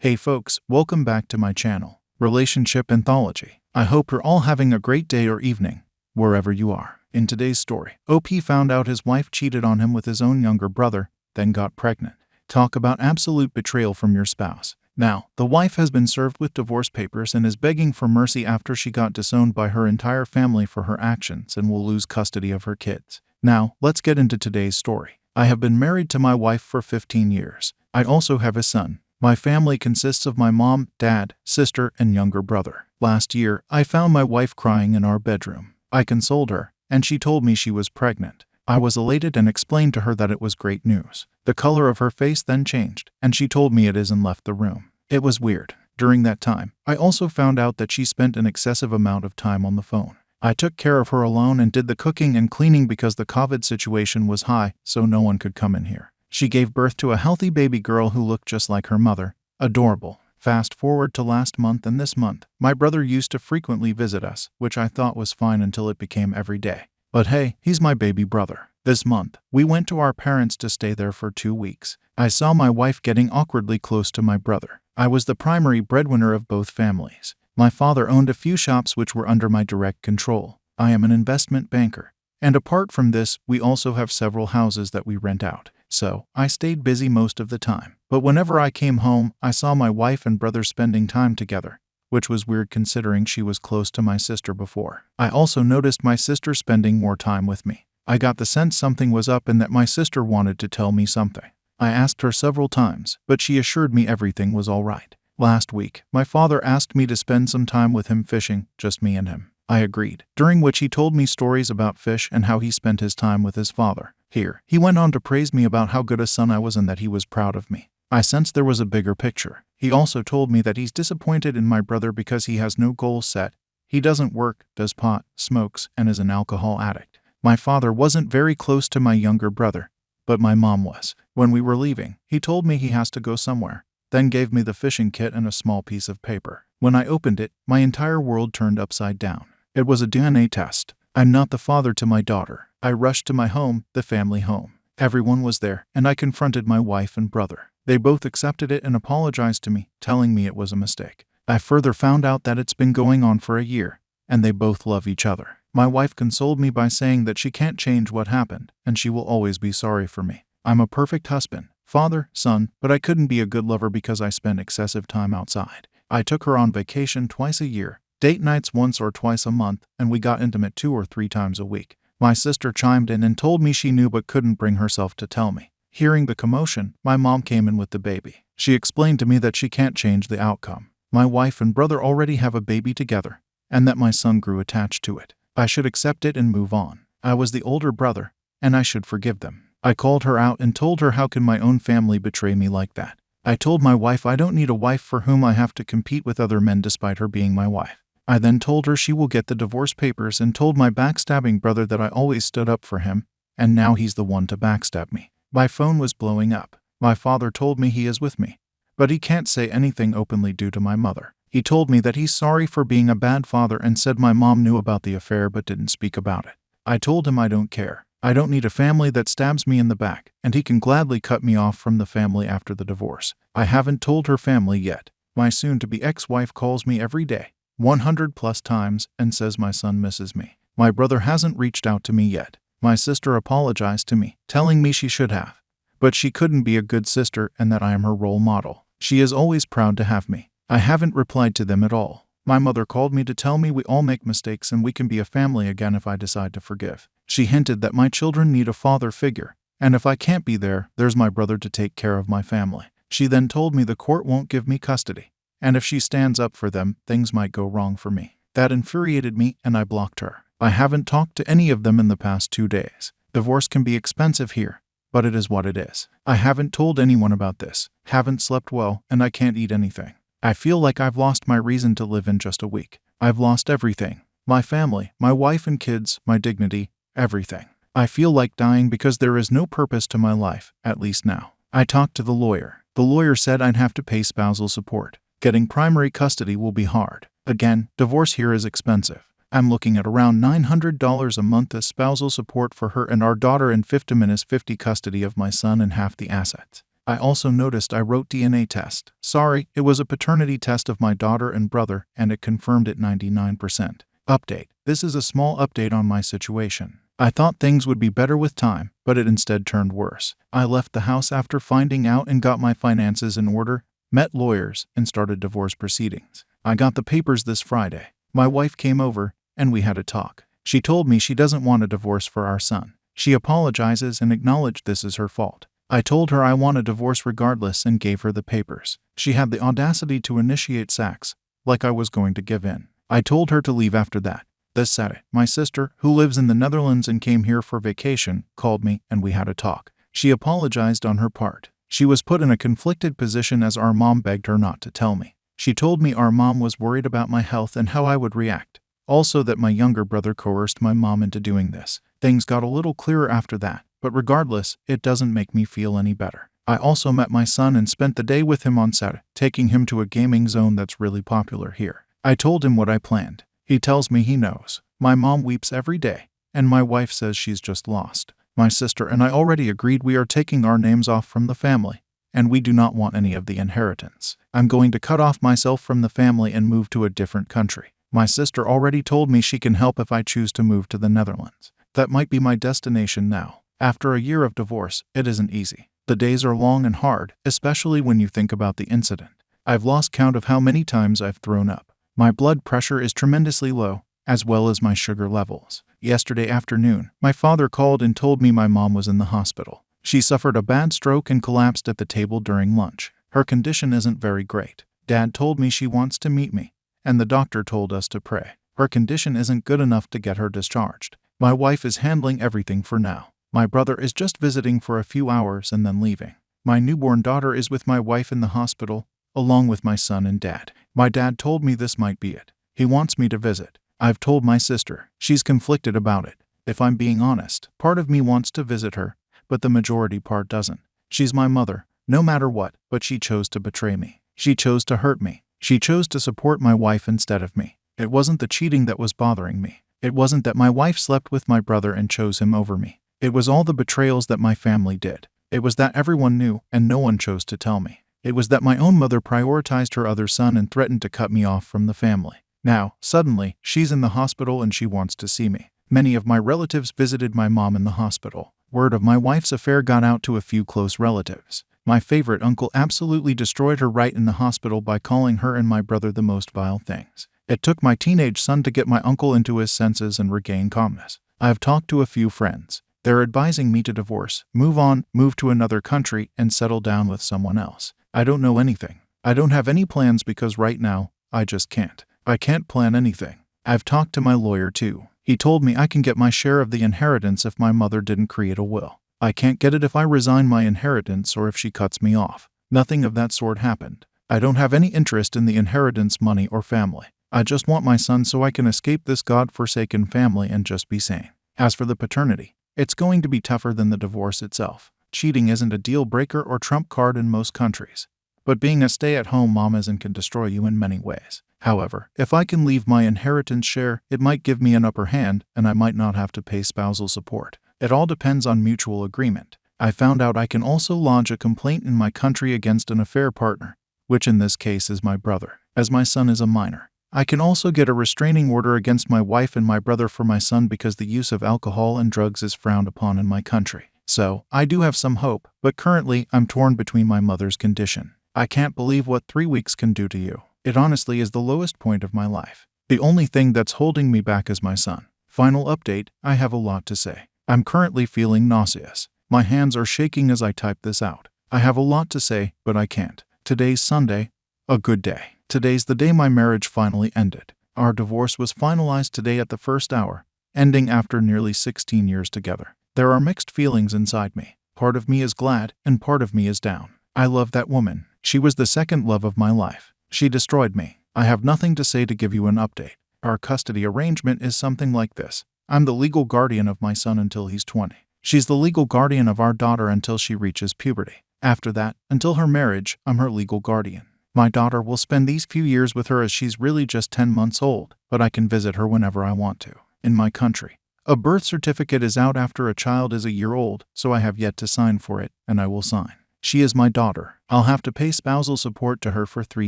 Hey folks, welcome back to my channel, Relationship Anthology. I hope you're all having a great day or evening, wherever you are. In today's story, OP found out his wife cheated on him with his own younger brother, then got pregnant. Talk about absolute betrayal from your spouse. Now, the wife has been served with divorce papers and is begging for mercy after she got disowned by her entire family for her actions and will lose custody of her kids. Now, let's get into today's story. I have been married to my wife for 15 years. I also have a son. My family consists of my mom, dad, sister, and younger brother. Last year, I found my wife crying in our bedroom. I consoled her, and she told me she was pregnant. I was elated and explained to her that it was great news. The color of her face then changed, and she told me it is and left the room. It was weird. During that time, I also found out that she spent an excessive amount of time on the phone. I took care of her alone and did the cooking and cleaning because the COVID situation was high, so no one could come in here. She gave birth to a healthy baby girl who looked just like her mother. Adorable. Fast forward to last month and this month, my brother used to frequently visit us, which I thought was fine until it became every day. But hey, he's my baby brother. This month, we went to our parents to stay there for 2 weeks. I saw my wife getting awkwardly close to my brother. I was the primary breadwinner of both families. My father owned a few shops which were under my direct control. I am an investment banker. And apart from this, we also have several houses that we rent out. So, I stayed busy most of the time. But whenever I came home, I saw my wife and brother spending time together, which was weird considering she was close to my sister before. I also noticed my sister spending more time with me. I got the sense something was up and that my sister wanted to tell me something. I asked her several times, but she assured me everything was all right. Last week, my father asked me to spend some time with him fishing, just me and him. I agreed, during which he told me stories about fish and how he spent his time with his father. Here, he went on to praise me about how good a son I was and that he was proud of me. I sensed there was a bigger picture. He also told me that he's disappointed in my brother because he has no goals set. He doesn't work, does pot, smokes, and is an alcohol addict. My father wasn't very close to my younger brother, but my mom was. When we were leaving, he told me he has to go somewhere, then gave me the fishing kit and a small piece of paper. When I opened it, my entire world turned upside down. It was a DNA test. I'm not the father to my daughter. I rushed to my home, the family home. Everyone was there, and I confronted my wife and brother. They both accepted it and apologized to me, telling me it was a mistake. I further found out that it's been going on for a year, and they both love each other. My wife consoled me by saying that she can't change what happened, and she will always be sorry for me. I'm a perfect husband, father, son, but I couldn't be a good lover because I spent excessive time outside. I took her on vacation twice a year, date nights once or twice a month, and we got intimate 2 or 3 times a week. My sister chimed in and told me she knew but couldn't bring herself to tell me. Hearing the commotion, my mom came in with the baby. She explained to me that she can't change the outcome. My wife and brother already have a baby together, and that my son grew attached to it. I should accept it and move on. I was the older brother, and I should forgive them. I called her out and told her how can my own family betray me like that. I told my wife I don't need a wife for whom I have to compete with other men despite her being my wife. I then told her she will get the divorce papers and told my backstabbing brother that I always stood up for him, and now he's the one to backstab me. My phone was blowing up. My father told me he is with me, but he can't say anything openly due to my mother. He told me that he's sorry for being a bad father and said my mom knew about the affair but didn't speak about it. I told him I don't care. I don't need a family that stabs me in the back, and he can gladly cut me off from the family after the divorce. I haven't told her family yet. My soon-to-be ex-wife calls me every day, 100+ times, and says my son misses me. My brother hasn't reached out to me yet. My sister apologized to me, telling me she should have, but she couldn't be a good sister and that I am her role model. She is always proud to have me. I haven't replied to them at all. My mother called me to tell me we all make mistakes and we can be a family again if I decide to forgive. She hinted that my children need a father figure, and if I can't be there, there's my brother to take care of my family. She then told me the court won't give me custody, and if she stands up for them, things might go wrong for me. That infuriated me, and I blocked her. I haven't talked to any of them in the past 2 days. Divorce can be expensive here, but it is what it is. I haven't told anyone about this, haven't slept well, and I can't eat anything. I feel like I've lost my reason to live in just a week. I've lost everything. My family, my wife and kids, my dignity, everything. I feel like dying because there is no purpose to my life, at least now. I talked to the lawyer. The lawyer said I'd have to pay spousal support. Getting primary custody will be hard. Again, divorce here is expensive. I'm looking at around $900 a month as spousal support for her and our daughter and 50 custody of my son and half the assets. I also noticed I wrote DNA test. Sorry, it was a paternity test of my daughter and brother, and it confirmed it 99%. Update. This is a small update on my situation. I thought things would be better with time, but it instead turned worse. I left the house after finding out and got my finances in order, met lawyers, and started divorce proceedings. I got the papers this Friday. My wife came over, and we had a talk. She told me she doesn't want a divorce for our son. She apologizes and acknowledged this is her fault. I told her I want a divorce regardless and gave her the papers. She had the audacity to initiate sex, like I was going to give in. I told her to leave after that. This Saturday, my sister, who lives in the Netherlands and came here for vacation, called me and we had a talk. She apologized on her part. She was put in a conflicted position as our mom begged her not to tell me. She told me our mom was worried about my health and how I would react. Also that my younger brother coerced my mom into doing this. Things got a little clearer after that, but regardless, it doesn't make me feel any better. I also met my son and spent the day with him on Saturday, taking him to a gaming zone that's really popular here. I told him what I planned. He tells me he knows. My mom weeps every day, and my wife says she's just lost. My sister and I already agreed we are taking our names off from the family, and we do not want any of the inheritance. I'm going to cut off myself from the family and move to a different country. My sister already told me she can help if I choose to move to the Netherlands. That might be my destination now. After a year of divorce, it isn't easy. The days are long and hard, especially when you think about the incident. I've lost count of how many times I've thrown up. My blood pressure is tremendously low, as well as my sugar levels. Yesterday afternoon, my father called and told me my mom was in the hospital. She suffered a bad stroke and collapsed at the table during lunch. Her condition isn't very great. Dad told me she wants to meet me, and the doctor told us to pray. Her condition isn't good enough to get her discharged. My wife is handling everything for now. My brother is just visiting for a few hours and then leaving. My newborn daughter is with my wife in the hospital, along with my son and dad. My dad told me this might be it. He wants me to visit. I've told my sister. She's conflicted about it. If I'm being honest, part of me wants to visit her, but the majority part doesn't. She's my mother, no matter what, but she chose to betray me. She chose to hurt me. She chose to support my wife instead of me. It wasn't the cheating that was bothering me. It wasn't that my wife slept with my brother and chose him over me. It was all the betrayals that my family did. It was that everyone knew and no one chose to tell me. It was that my own mother prioritized her other son and threatened to cut me off from the family. Now, suddenly, she's in the hospital and she wants to see me. Many of my relatives visited my mom in the hospital. Word of my wife's affair got out to a few close relatives. My favorite uncle absolutely destroyed her right in the hospital by calling her and my brother the most vile things. It took my teenage son to get my uncle into his senses and regain calmness. I have talked to a few friends. They're advising me to divorce, move on, move to another country, and settle down with someone else. I don't know anything. I don't have any plans because right now, I just can't. I can't plan anything. I've talked to my lawyer too. He told me I can get my share of the inheritance if my mother didn't create a will. I can't get it if I resign my inheritance or if she cuts me off. Nothing of that sort happened. I don't have any interest in the inheritance, money, or family. I just want my son so I can escape this God-forsaken family and just be sane. As for the paternity, it's going to be tougher than the divorce itself. Cheating isn't a deal breaker or trump card in most countries. But being a stay-at-home mom isn't can destroy you in many ways. However, if I can leave my inheritance share, it might give me an upper hand and I might not have to pay spousal support. It all depends on mutual agreement. I found out I can also lodge a complaint in my country against an affair partner, which in this case is my brother, as my son is a minor. I can also get a restraining order against my wife and my brother for my son because the use of alcohol and drugs is frowned upon in my country. So, I do have some hope, but currently I'm torn between my mother's condition. I can't believe what 3 weeks can do to you. It honestly is the lowest point of my life. The only thing that's holding me back is my son. Final update, I have a lot to say. I'm currently feeling nauseous. My hands are shaking as I type this out. I have a lot to say, but I can't. Today's Sunday. A good day. Today's the day my marriage finally ended. Our divorce was finalized today at the first hour, ending after nearly 16 years together. There are mixed feelings inside me. Part of me is glad, and part of me is down. I love that woman. She was the second love of my life. She destroyed me. I have nothing to say to give you an update. Our custody arrangement is something like this. I'm the legal guardian of my son until he's 20. She's the legal guardian of our daughter until she reaches puberty. After that, until her marriage, I'm her legal guardian. My daughter will spend these few years with her as she's really just 10 months old, but I can visit her whenever I want to. In my country, a birth certificate is out after a child is a year old, so I have yet to sign for it, and I will sign. She is my daughter. I'll have to pay spousal support to her for 3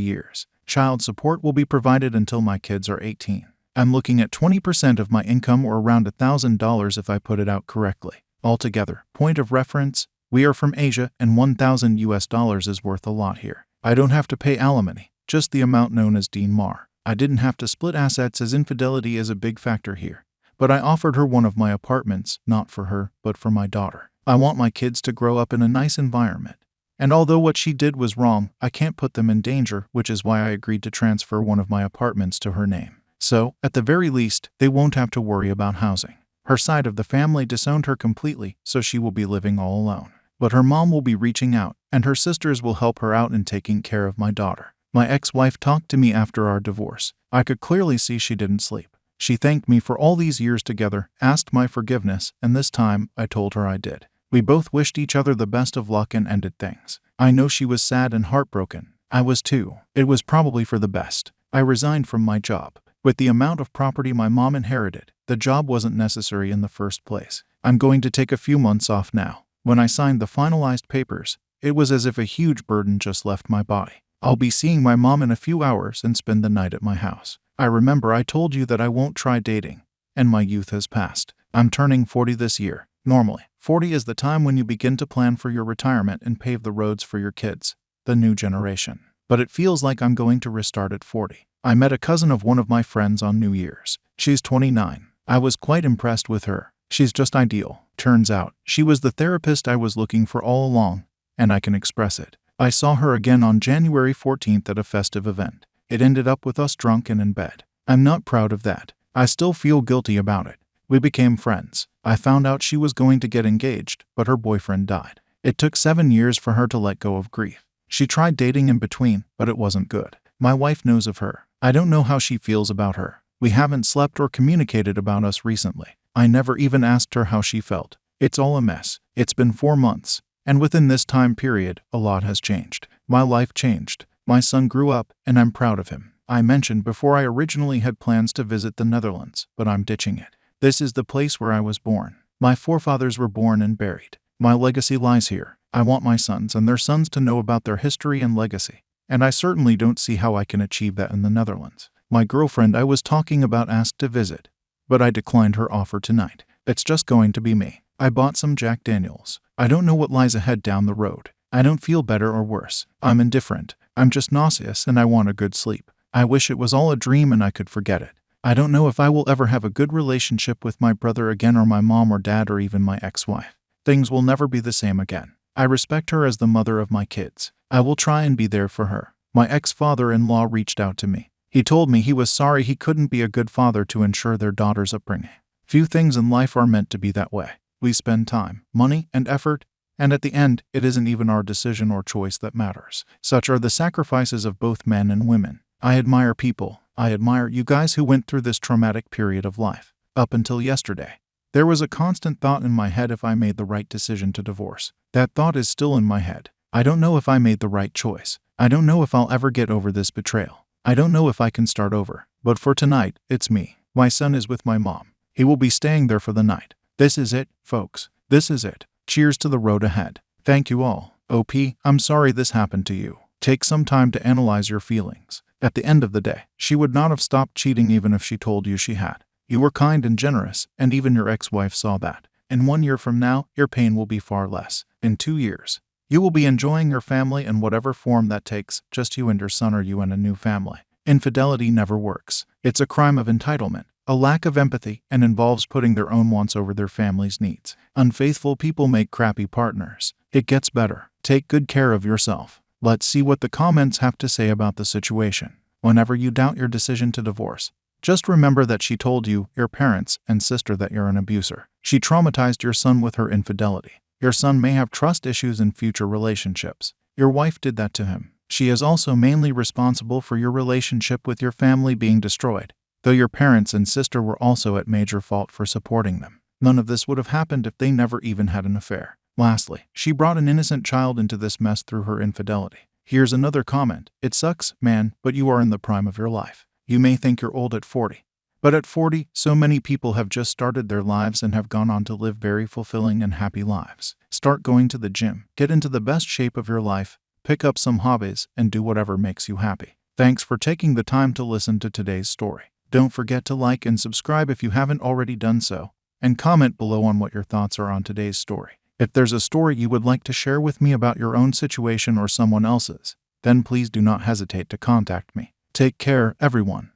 years. Child support will be provided until my kids are 18. I'm looking at 20% of my income, or around $1,000 if I put it out correctly. Altogether, point of reference, we are from Asia and $1,000 is worth a lot here. I don't have to pay alimony, just the amount known as Dean Mar. I didn't have to split assets, as infidelity is a big factor here. But I offered her one of my apartments, not for her, but for my daughter. I want my kids to grow up in a nice environment. And although what she did was wrong, I can't put them in danger, which is why I agreed to transfer one of my apartments to her name. So, at the very least, they won't have to worry about housing. Her side of the family disowned her completely, so she will be living all alone. But her mom will be reaching out, and her sisters will help her out in taking care of my daughter. My ex-wife talked to me after our divorce. I could clearly see she didn't sleep. She thanked me for all these years together, asked my forgiveness, and this time, I told her I did. We both wished each other the best of luck and ended things. I know she was sad and heartbroken. I was too. It was probably for the best. I resigned from my job. With the amount of property my mom inherited, the job wasn't necessary in the first place. I'm going to take a few months off now. When I signed the finalized papers, it was as if a huge burden just left my body. I'll be seeing my mom in a few hours and spend the night at my house. I remember I told you that I won't try dating, and my youth has passed. I'm turning 40 this year. Normally, 40 is the time when you begin to plan for your retirement and pave the roads for your kids, the new generation. But it feels like I'm going to restart at 40. I met a cousin of one of my friends on New Year's. She's 29. I was quite impressed with her. She's just ideal. Turns out, she was the therapist I was looking for all along, and I can express it. I saw her again on January 14th at a festive event. It ended up with us drunk and in bed. I'm not proud of that. I still feel guilty about it. We became friends. I found out she was going to get engaged, but her boyfriend died. It took 7 years for her to let go of grief. She tried dating in between, but it wasn't good. My wife knows of her. I don't know how she feels about her. We haven't slept or communicated about us recently. I never even asked her how she felt. It's all a mess. It's been 4 months, and within this time period, a lot has changed. My life changed. My son grew up, and I'm proud of him. I mentioned before I originally had plans to visit the Netherlands, but I'm ditching it. This is the place where I was born. My forefathers were born and buried. My legacy lies here. I want my sons and their sons to know about their history and legacy, and I certainly don't see how I can achieve that in the Netherlands. My girlfriend I was talking about asked to visit, but I declined her offer tonight. It's just going to be me. I bought some Jack Daniels. I don't know what lies ahead down the road. I don't feel better or worse. I'm indifferent. I'm just nauseous and I want a good sleep. I wish it was all a dream and I could forget it. I don't know if I will ever have a good relationship with my brother again, or my mom or dad, or even my ex-wife. Things will never be the same again. I respect her as the mother of my kids. I will try and be there for her. My ex-father-in-law reached out to me. He told me he was sorry he couldn't be a good father to ensure their daughter's upbringing. Few things in life are meant to be that way. We spend time, money, and effort, and at the end, it isn't even our decision or choice that matters. Such are the sacrifices of both men and women. I admire people. I admire you guys who went through this traumatic period of life. Up until yesterday, there was a constant thought in my head if I made the right decision to divorce. That thought is still in my head. I don't know if I made the right choice. I don't know if I'll ever get over this betrayal. I don't know if I can start over. But for tonight, it's me. My son is with my mom. He will be staying there for the night. This is it, folks. This is it. Cheers to the road ahead. Thank you all. OP, I'm sorry this happened to you. Take some time to analyze your feelings. At the end of the day, she would not have stopped cheating even if she told you she had. You were kind and generous, and even your ex-wife saw that. In 1 year from now, your pain will be far less. In 2 years, you will be enjoying your family in whatever form that takes, just you and your son, or you and a new family. Infidelity never works. It's a crime of entitlement, a lack of empathy, and involves putting their own wants over their family's needs. Unfaithful people make crappy partners. It gets better. Take good care of yourself. Let's see what the comments have to say about the situation. Whenever you doubt your decision to divorce, just remember that she told you, your parents, and sister that you're an abuser. She traumatized your son with her infidelity. Your son may have trust issues in future relationships. Your wife did that to him. She is also mainly responsible for your relationship with your family being destroyed, though your parents and sister were also at major fault for supporting them. None of this would have happened if they never even had an affair. Lastly, she brought an innocent child into this mess through her infidelity. Here's another comment. It sucks, man, but you are in the prime of your life. You may think you're old at 40, But at 40, so many people have just started their lives and have gone on to live very fulfilling and happy lives. Start going to the gym, get into the best shape of your life, pick up some hobbies, and do whatever makes you happy. Thanks for taking the time to listen to today's story. Don't forget to like and subscribe if you haven't already done so, and comment below on what your thoughts are on today's story. If there's a story you would like to share with me about your own situation or someone else's, then please do not hesitate to contact me. Take care, everyone.